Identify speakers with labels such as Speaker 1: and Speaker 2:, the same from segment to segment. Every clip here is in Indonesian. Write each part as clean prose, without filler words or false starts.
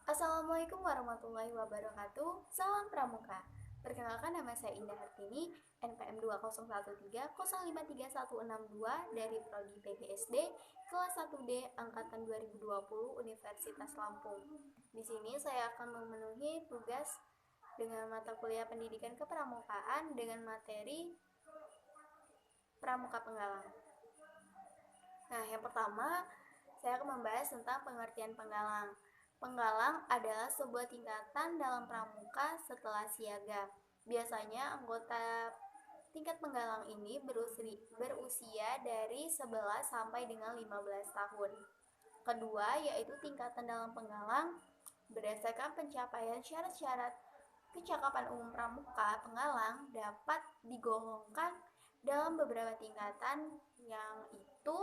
Speaker 1: Assalamualaikum warahmatullahi wabarakatuh. Salam Pramuka. Perkenalkan, nama saya Indah Hartini, NPM 20130533162 dari Prodi PGSD kelas 1D angkatan 2020 Universitas Lampung. Di sini saya akan memenuhi tugas dengan mata kuliah Pendidikan Kepramukaan dengan materi Pramuka Penggalang. Nah, yang pertama saya akan membahas tentang pengertian penggalang. Penggalang adalah sebuah tingkatan dalam pramuka setelah siaga. Biasanya anggota tingkat penggalang ini berusia dari 11 sampai dengan 15 tahun. Kedua, yaitu tingkatan dalam penggalang berdasarkan pencapaian syarat-syarat kecakapan umum pramuka penggalang dapat digolongkan dalam beberapa tingkatan, yang itu: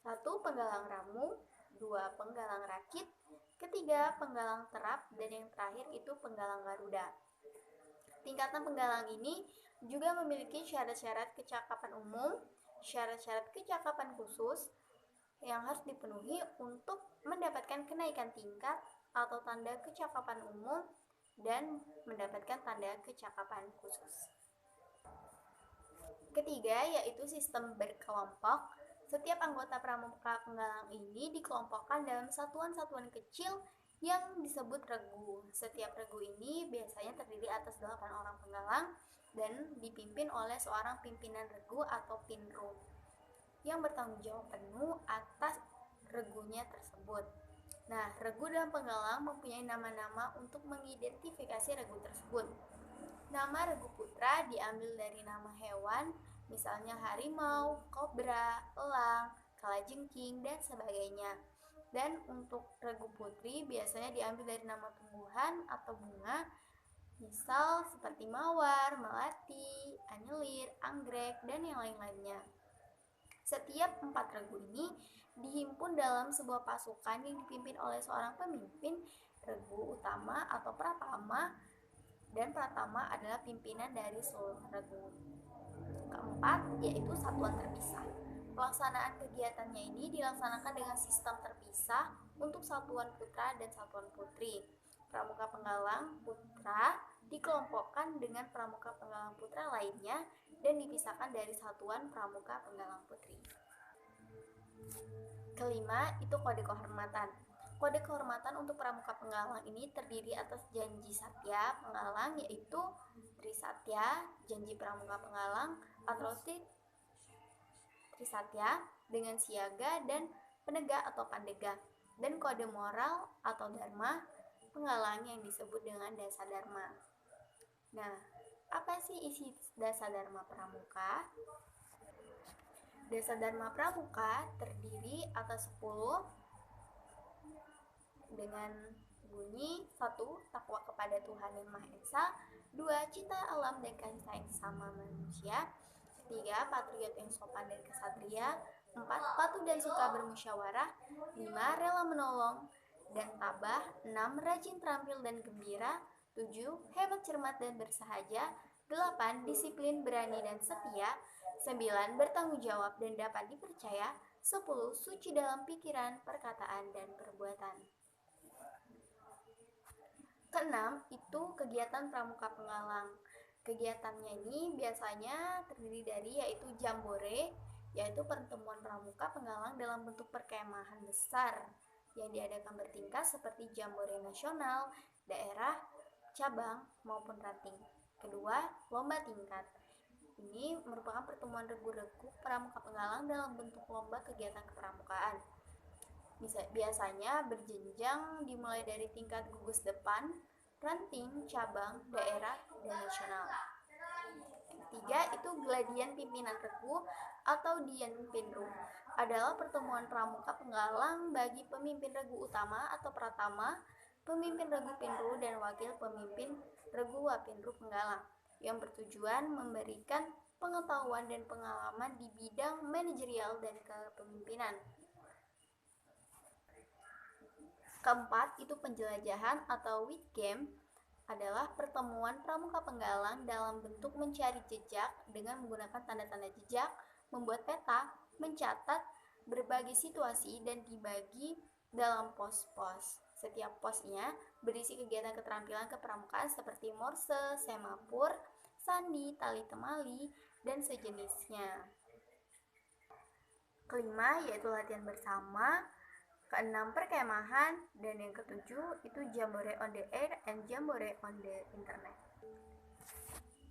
Speaker 1: 1. Penggalang ramu, 2. Penggalang rakit, ketiga penggalang terap, dan yang terakhir itu penggalang garuda. Tingkatan penggalang ini juga memiliki syarat-syarat kecakapan umum, syarat-syarat kecakapan khusus yang harus dipenuhi untuk mendapatkan kenaikan tingkat atau tanda kecakapan umum dan mendapatkan tanda kecakapan khusus. Ketiga, yaitu sistem berkelompok. Setiap anggota pramuka penggalang ini dikelompokkan dalam satuan-satuan kecil yang disebut regu. Setiap regu ini biasanya terdiri atas 8 orang penggalang dan dipimpin oleh seorang pimpinan regu atau pinru yang bertanggung jawab penuh atas regunya tersebut. Nah, regu dan penggalang mempunyai nama-nama untuk mengidentifikasi regu tersebut. Nama regu putra diambil dari nama hewan, misalnya harimau, kobra, elang, kalajengking, dan sebagainya. Dan untuk regu putri biasanya diambil dari nama tumbuhan atau bunga, misal seperti mawar, melati, anyelir, anggrek, dan yang lain-lainnya. Setiap 4 regu ini dihimpun dalam sebuah pasukan yang dipimpin oleh seorang pemimpin regu utama atau pratama, dan pratama adalah pimpinan dari seluruh regu. Keempat, yaitu satuan terpisah. Pelaksanaan kegiatannya ini dilaksanakan dengan sistem terpisah untuk satuan putra dan satuan putri. Pramuka penggalang putra dikelompokkan dengan pramuka penggalang putra lainnya dan dipisahkan dari satuan pramuka penggalang putri. Kelima, itu kode kehormatan. Kode kehormatan untuk pramuka penggalang ini terdiri atas janji satya penggalang, yaitu Trisatya, janji pramuka penggalang atau Trisatya dengan siaga dan penegak atau pandega, dan kode moral atau dharma penggalang yang disebut dengan dasa dharma. Nah, apa sih isi dasa dharma pramuka? Dasa dharma pramuka terdiri atas 10 dengan bunyi: 1. Takwa kepada Tuhan Yang Maha Esa, 2. Cinta alam dan kasih sayang sama manusia, 3. Patriot yang sopan dan kesatria, 4. Patuh dan suka bermusyawarah, 5. Rela menolong dan tabah, 6. Rajin terampil dan gembira, 7. Hemat cermat dan bersahaja, 8. Disiplin, berani dan setia, 9. Bertanggung jawab dan dapat dipercaya, 10. Suci dalam pikiran, perkataan, dan perbuatan. Keenam, itu kegiatan pramuka penggalang. Kegiatannya ini biasanya terdiri dari yaitu jambore, yaitu pertemuan pramuka penggalang dalam bentuk perkemahan besar yang diadakan bertingkat seperti jambore nasional, daerah, cabang, maupun ranting. Kedua, lomba tingkat. Ini merupakan pertemuan regu-regu pramuka penggalang dalam bentuk lomba kegiatan kepramukaan. Biasanya berjenjang dimulai dari tingkat gugus depan, ranting, cabang, daerah, dan nasional. Ketiga, itu gladian pimpinan regu atau Dian Pinru. Adalah pertemuan pramuka penggalang bagi pemimpin regu utama atau pratama, pemimpin regu pinru, dan wakil pemimpin regu wapinru penggalang, yang bertujuan memberikan pengetahuan dan pengalaman di bidang manajerial dan kepemimpinan. Keempat, itu penjelajahan atau Witgem, adalah pertemuan pramuka penggalang dalam bentuk mencari jejak dengan menggunakan tanda-tanda jejak, membuat peta, mencatat berbagai situasi, dan dibagi dalam pos-pos. Setiap posnya berisi kegiatan keterampilan kepramukaan seperti morse, semapur, sandi, tali temali, dan sejenisnya. Kelima yaitu latihan bersama, keenam perkemahan, dan yang ketujuh itu Jamboree on the air and Jamboree on the internet.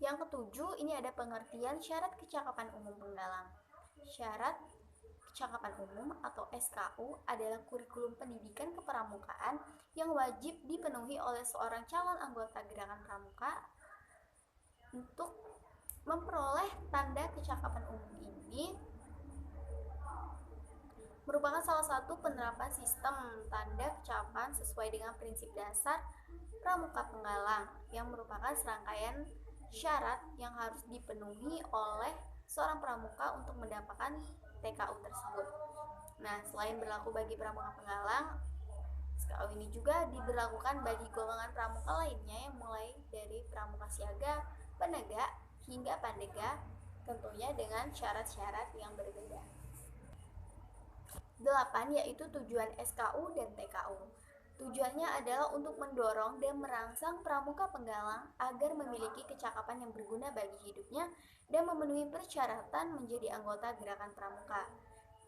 Speaker 1: Yang ketujuh ini ada pengertian syarat kecakapan umum penggalang. Syarat kecakapan umum atau SKU adalah kurikulum pendidikan kepramukaan yang wajib dipenuhi oleh seorang calon anggota gerakan pramuka untuk memperoleh tanda kecakapan umum ini merupakan salah satu penerapan sistem tanda kecakapan sesuai dengan prinsip dasar pramuka penggalang yang merupakan serangkaian syarat yang harus dipenuhi oleh seorang pramuka untuk mendapatkan TKU tersebut. Nah, selain berlaku bagi pramuka penggalang, SKU ini juga diberlakukan bagi golongan pramuka lainnya yang mulai dari pramuka siaga, penegak, hingga pandega, tentunya dengan syarat-syarat yang berbeda. 8 yaitu tujuan SKU dan TKU. Tujuannya adalah untuk mendorong dan merangsang pramuka penggalang agar memiliki kecakapan yang berguna bagi hidupnya dan memenuhi persyaratan menjadi anggota gerakan pramuka.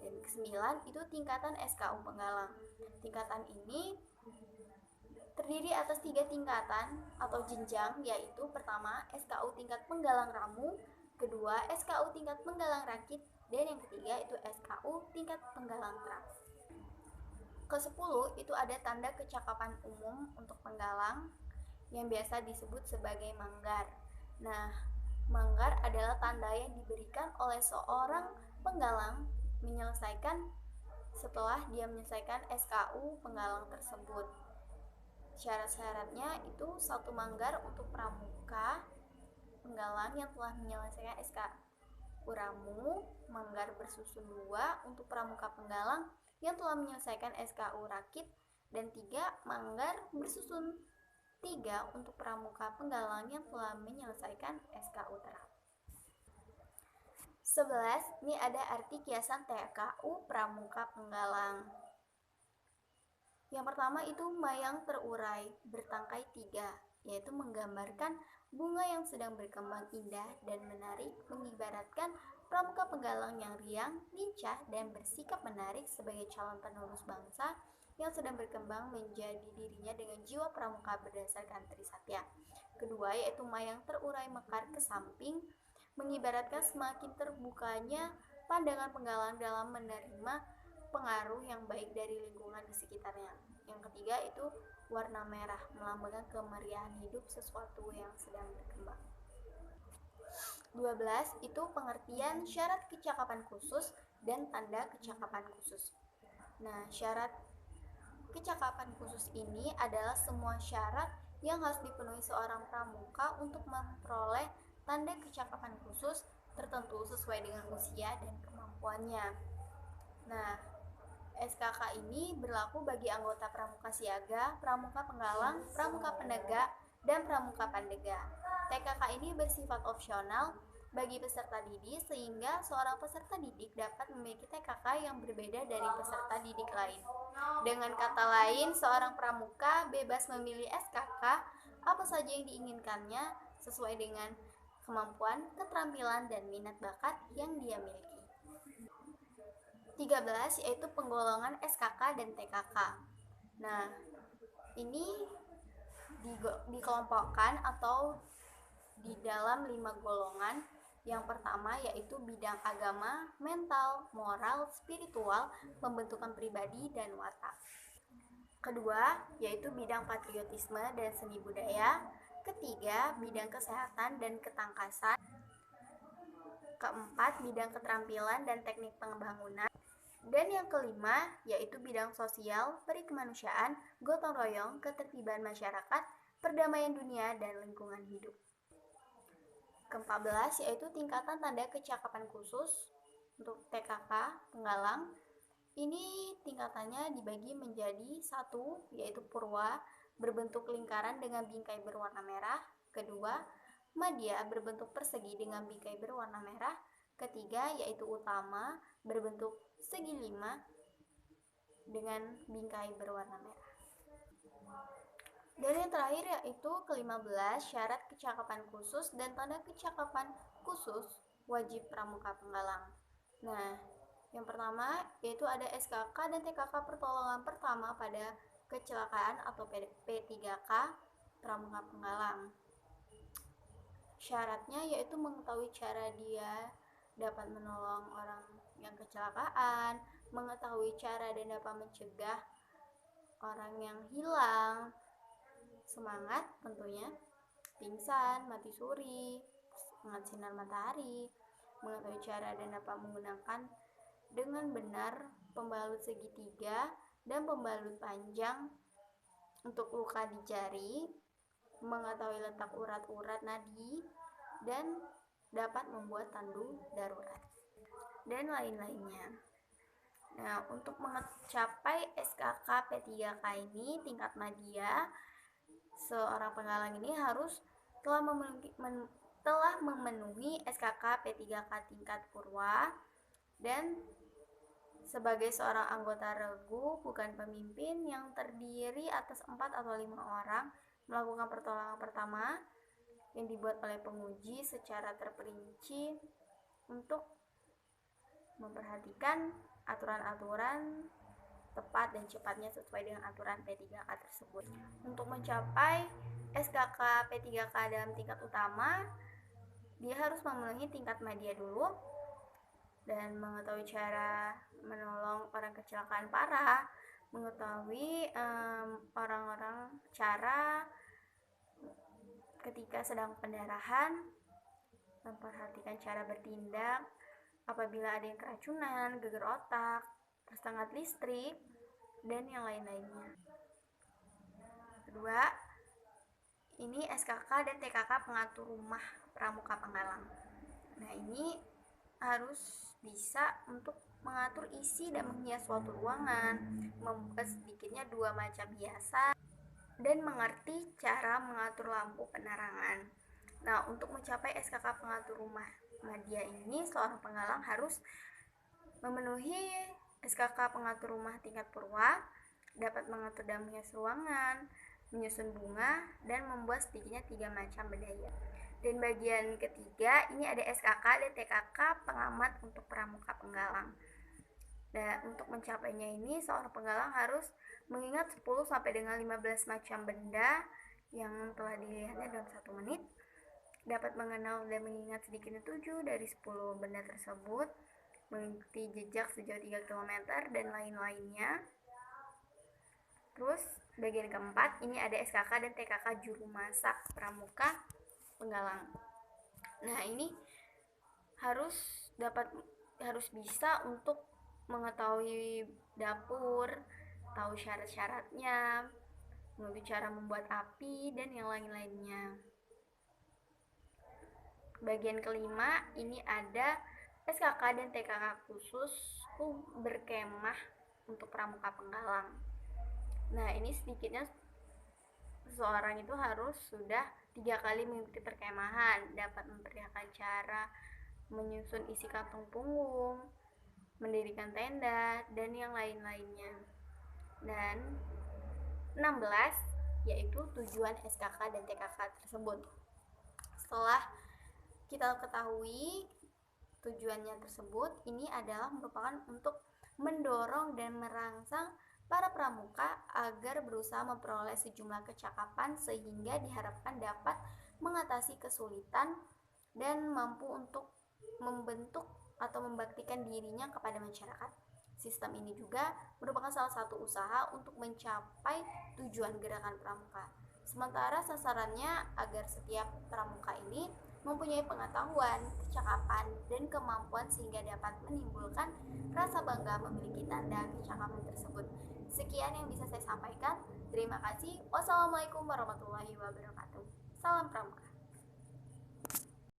Speaker 1: Dan ke-9 itu tingkatan SKU penggalang. Tingkatan ini terdiri atas 3 tingkatan atau jenjang, yaitu pertama SKU tingkat penggalang ramu, kedua SKU tingkat penggalang rakit, dan yang ketiga itu SKU tingkat penggalang terang. Ke-10 itu ada tanda kecakapan umum untuk penggalang yang biasa disebut sebagai manggar. Nah, manggar adalah tanda yang diberikan oleh seorang penggalang setelah dia menyelesaikan SKU penggalang tersebut. Syarat-syaratnya itu 1 manggar untuk pramuka penggalang yang telah menyelesaikan SKU ramu, manggar bersusun 2 untuk pramuka penggalang yang telah menyelesaikan SKU rakit, dan 3 manggar bersusun 3 untuk pramuka penggalang yang telah menyelesaikan SKU terang. 11. Ini ada arti kiasan TKU pramuka penggalang. Yang pertama itu mayang terurai bertangkai 3, yaitu menggambarkan bunga yang sedang berkembang indah dan menarik, mengibaratkan pramuka penggalang yang riang, lincah, dan bersikap menarik sebagai calon penerus bangsa yang sedang berkembang menjadi dirinya dengan jiwa pramuka berdasarkan Trisatya. Kedua yaitu mayang terurai mekar ke samping, mengibaratkan semakin terbukanya pandangan penggalang dalam menerima pengaruh yang baik dari lingkungan di sekitarnya. Yang ketiga itu warna merah, melambangkan kemeriahan hidup sesuatu yang sedang berkembang. 12 itu pengertian syarat kecakapan khusus dan tanda kecakapan khusus. Nah, syarat kecakapan khusus ini adalah semua syarat yang harus dipenuhi seorang pramuka untuk memperoleh tanda kecakapan khusus tertentu sesuai dengan usia dan kemampuannya. Nah, SKK ini berlaku bagi anggota pramuka siaga, pramuka penggalang, pramuka penegak, dan pramuka pandega. TKK ini bersifat opsional bagi peserta didik sehingga seorang peserta didik dapat memiliki TKK yang berbeda dari peserta didik lain. Dengan kata lain, seorang pramuka bebas memilih SKK apa saja yang diinginkannya sesuai dengan kemampuan, keterampilan, dan minat bakat yang dia miliki. 13 yaitu penggolongan SKK dan TKK. Nah, ini dikelompokkan atau di dalam 5 golongan. Yang pertama yaitu bidang agama, mental, moral, spiritual, pembentukan pribadi, dan watak. Kedua yaitu bidang patriotisme dan seni budaya. Ketiga bidang kesehatan dan ketangkasan. Keempat bidang keterampilan dan teknik pembangunan. Dan yang kelima yaitu bidang sosial, perikemanusiaan, gotong royong, ketertiban masyarakat, perdamaian dunia, dan lingkungan hidup. Ke-14 yaitu tingkatan tanda kecakapan khusus untuk TKK penggalang. Ini tingkatannya dibagi menjadi 1 yaitu purwa berbentuk lingkaran dengan bingkai berwarna merah. Kedua, madya berbentuk persegi dengan bingkai berwarna merah. Ketiga yaitu utama berbentuk segi 5 dengan bingkai berwarna merah. Dan yang terakhir yaitu ke-15, syarat kecakapan khusus dan tanda kecakapan khusus wajib pramuka penggalang. Nah, yang pertama yaitu ada SKK dan TKK pertolongan pertama pada kecelakaan atau P3K pramuka penggalang. Syaratnya yaitu mengetahui cara dia dapat menolong orang yang kecelakaan, mengetahui cara dan dapat mencegah orang yang hilang, semangat tentunya, pingsan, mati suri, sangat sinar matahari, mengetahui cara dan dapat menggunakan dengan benar pembalut segitiga dan pembalut panjang untuk luka di jari, mengetahui letak urat-urat nadi, dan dapat membuat tandu darurat, dan lain-lainnya. Nah, untuk mencapai SKK P3K ini tingkat madya, seorang penggalang ini harus telah memenuhi SKK P3K tingkat purwa dan sebagai seorang anggota regu bukan pemimpin yang terdiri atas 4 atau 5 orang melakukan pertolongan pertama yang dibuat oleh penguji secara terperinci untuk memperhatikan aturan-aturan tepat dan cepatnya sesuai dengan aturan P3K tersebut. Untuk mencapai SKK P3K dalam tingkat utama, dia harus memenuhi tingkat madya dulu dan mengetahui cara menolong orang kecelakaan parah, mengetahui orang-orang cara ketika sedang pendarahan, memperhatikan cara bertindak apabila ada yang keracunan, geger otak, tersengat listrik, dan yang lain-lainnya. Kedua, ini SKK dan TKK pengatur rumah pramuka penggalang. Nah, ini harus bisa untuk mengatur isi dan menghias suatu ruangan, membuat sedikitnya 2 macam hiasan, dan mengerti cara mengatur lampu penerangan. Nah, untuk mencapai SKK pengatur rumah madya ini, seorang penggalang harus memenuhi SKK pengatur rumah tingkat purwa, dapat mengatur dan menghias ruangan, menyusun bunga, dan membuat sedikitnya 3 macam bedaya. Dan bagian ketiga, ini ada SKK dan TKK pengamat untuk pramuka penggalang. Dan untuk mencapainya ini, seorang penggalang harus mengingat 10 sampai dengan 15 macam benda yang telah dilihatnya dalam 1 menit, dapat mengenal dan mengingat sedikitnya 7 dari 10 benda tersebut, mengikuti jejak sejauh 3 km, dan lain-lainnya. Terus bagian keempat, ini ada SKK dan TKK juru masak pramuka penggalang. Nah, ini harus bisa untuk mengetahui dapur, tahu syarat-syaratnya, mengetahui cara membuat api, dan yang lain-lainnya. Bagian kelima, ini ada SKK dan TKK khusus berkemah untuk pramuka penggalang. Nah, ini sedikitnya seseorang itu harus sudah 3 kali mengikuti perkemahan, dapat memperlihatkan cara menyusun isi kantung punggung, mendirikan tenda, dan yang lain-lainnya. Dan 16 yaitu tujuan SKK dan TKK tersebut. Setelah kita ketahui tujuannya tersebut, ini adalah merupakan untuk mendorong dan merangsang para pramuka agar berusaha memperoleh sejumlah kecakapan sehingga diharapkan dapat mengatasi kesulitan dan mampu untuk membentuk atau membaktikan dirinya kepada masyarakat. Sistem ini juga merupakan salah satu usaha untuk mencapai tujuan gerakan pramuka. Sementara sasarannya agar setiap pramuka ini mempunyai pengetahuan, kecakapan, dan kemampuan sehingga dapat menimbulkan rasa bangga memiliki tanda kecakapan tersebut. Sekian yang bisa saya sampaikan. Terima kasih. Wassalamualaikum warahmatullahi wabarakatuh. Salam pramuka.